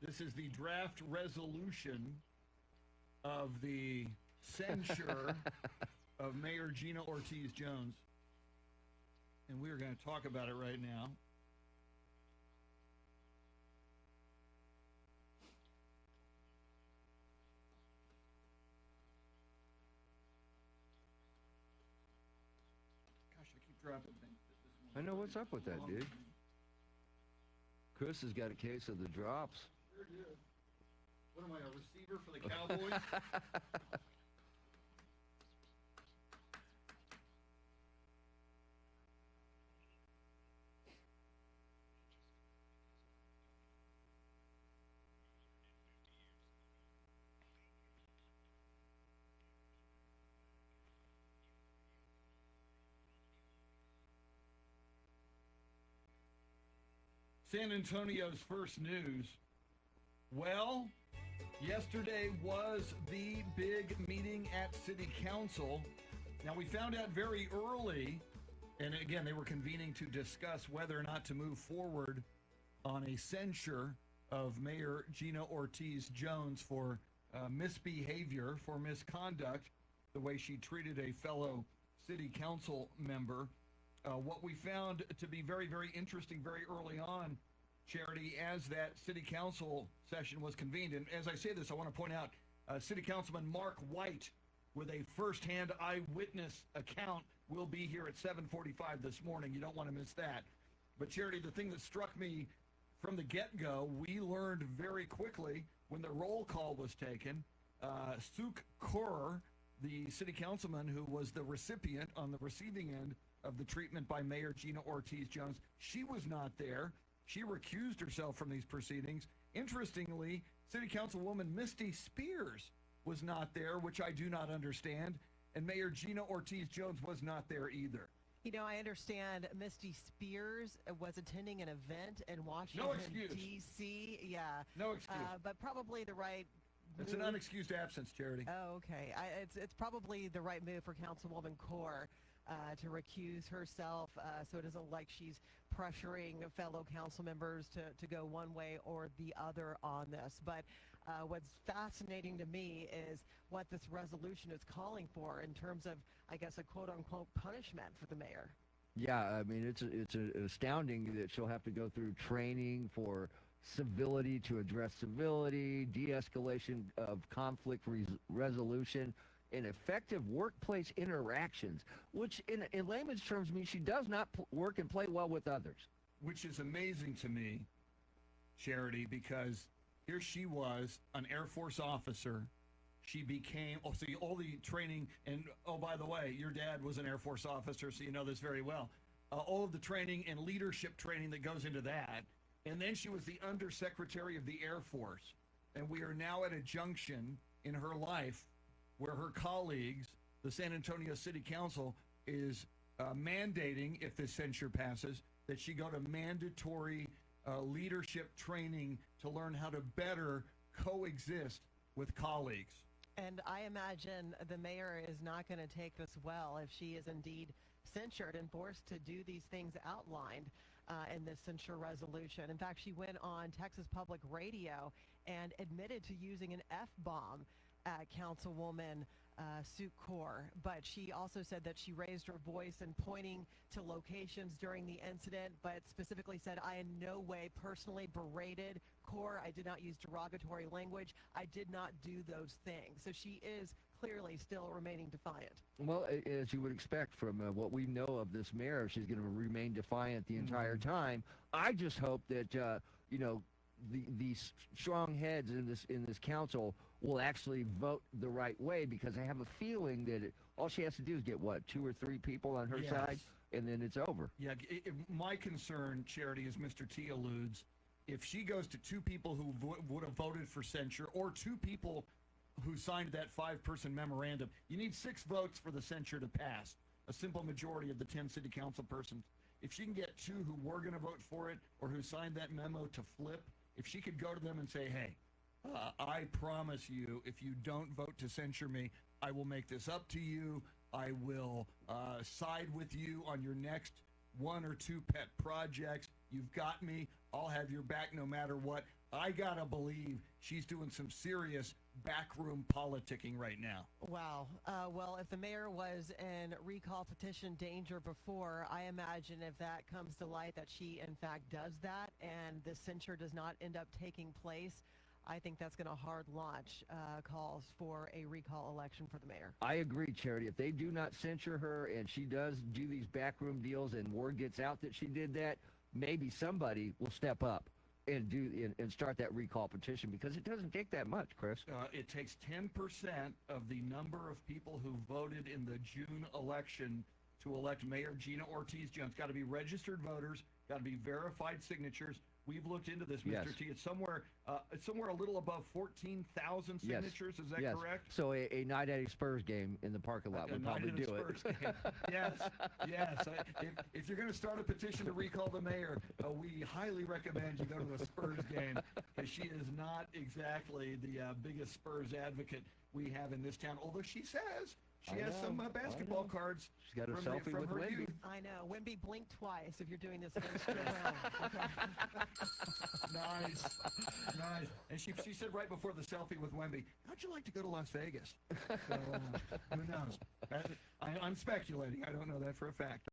This is the draft resolution of the censure of Mayor Gina Ortiz Jones. And we are going to talk about it right now. Gosh, I keep dropping things. I know what's up with that, dude. Chris has got a case of the drops. Sure do. What am I, a receiver for the Cowboys? San Antonio's first news. Well, yesterday was the big meeting at City Council. Now, we found out very early, and again, they were convening to discuss whether or not to move forward on a censure of Mayor Gina Ortiz Jones for misbehavior, for misconduct, the way she treated a fellow City Council member. What we found to be very, very interesting very early on, Charity, as that City Council session was convened, and as I say this, I want to point out City Councilman Mark White, with a first-hand eyewitness account, will be here at 7:45 this morning. You don't want to miss that. But Charity, the thing that struck me from the get-go, we learned very quickly when the roll call was taken, Sukh Kaur, the City Councilman who was the recipient on the receiving end of the treatment by Mayor Gina Ortiz Jones, she was not there. She recused herself from these proceedings. Interestingly, City Councilwoman Misty Spurs was not there, which I do not understand, and Mayor Gina Ortiz Jones was not there either. You know, I understand Misty Spurs was attending an event in Washington, D.C. Yeah. No excuse. But probably the right It's an unexcused absence, Charity. Oh, okay. It's probably the right move for Councilwoman Kaur to recuse herself, so it doesn't look like she's pressuring fellow council members to go one way or the other on this. But what's fascinating to me is what this resolution is calling for in terms of, I guess, a quote-unquote punishment for the mayor. Yeah, I mean, it's astounding that she'll have to go through training for civility, to address civility, de-escalation of conflict resolution, and effective workplace interactions, which in layman's terms means she does not work and play well with others. Which is amazing to me, Charity, because here she was, an Air Force officer. She became, all the training, and by the way, your dad was an Air Force officer, so you know this very well. All of the training and leadership training that goes into that. And then she was the Undersecretary of the Air Force. And we are now at a junction in her life where her colleagues, the San Antonio City Council, is mandating, if this censure passes, that she go to mandatory leadership training to learn how to better coexist with colleagues. And I imagine the mayor is not going to take this well if she is indeed censured and forced to do these things outlined in this censure resolution. In fact, she went on Texas Public Radio and admitted to using an F-bomb at Councilwoman Sukh Kaur, but she also said that she raised her voice and pointing to locations during the incident, but specifically said, I in no way personally berated Kaur. I did not use derogatory language. I did not do those things. So she is clearly still remaining defiant. Well, as you would expect from what we know of this mayor, she's going to remain defiant the entire time. I just hope that, these strong heads in this council will actually vote the right way, because I have a feeling that all she has to do is get, 2 or 3 people on her side, and then it's over. Yeah, my concern, Charity, as Mr. T alludes, if she goes to 2 people who would have voted for censure, or 2 people who signed that 5-person memorandum, you need 6 votes for the censure to pass, a simple majority of the 10 city council persons. If she can get 2 who were going to vote for it or who signed that memo to flip, if she could go to them and say, hey, I promise you, if you don't vote to censure me, I will make this up to you. I will side with you on your next 1 or 2 pet projects. You've got me. I'll have your back no matter what. I gotta believe she's doing some serious backroom politicking right now. Wow. Well, if the mayor was in recall petition danger before, I imagine if that comes to light that she in fact does that and the censure does not end up taking place, I think that's going to hard launch calls for a recall election for the mayor. I agree, Charity. If they do not censure her and she does do these backroom deals and word gets out that she did that, maybe somebody will step up and start that recall petition, because it doesn't take that much, Chris. It takes 10% of the number of people who voted in the June election to elect Mayor Gina Ortiz Jones. Got to be registered voters, got to be verified signatures. We've looked into this, Mr. Yes. T. It's somewhere a little above 14,000 Yes. signatures. Is that Yes. correct? So a night at a Spurs game in the parking lot would probably do it. Yes, yes. If you're going to start a petition to recall the mayor, we highly recommend you go to the Spurs game, because she is not exactly the biggest Spurs advocate we have in this town. Although she says she has some basketball cards. She's got a from selfie from with her Wendy. youth. I know. Wimby, blink twice if you're doing this against your will. Okay. Nice, nice. And she said right before the selfie with Wemby, how'd you like to go to Las Vegas? So, who knows? I'm speculating. I don't know that for a fact.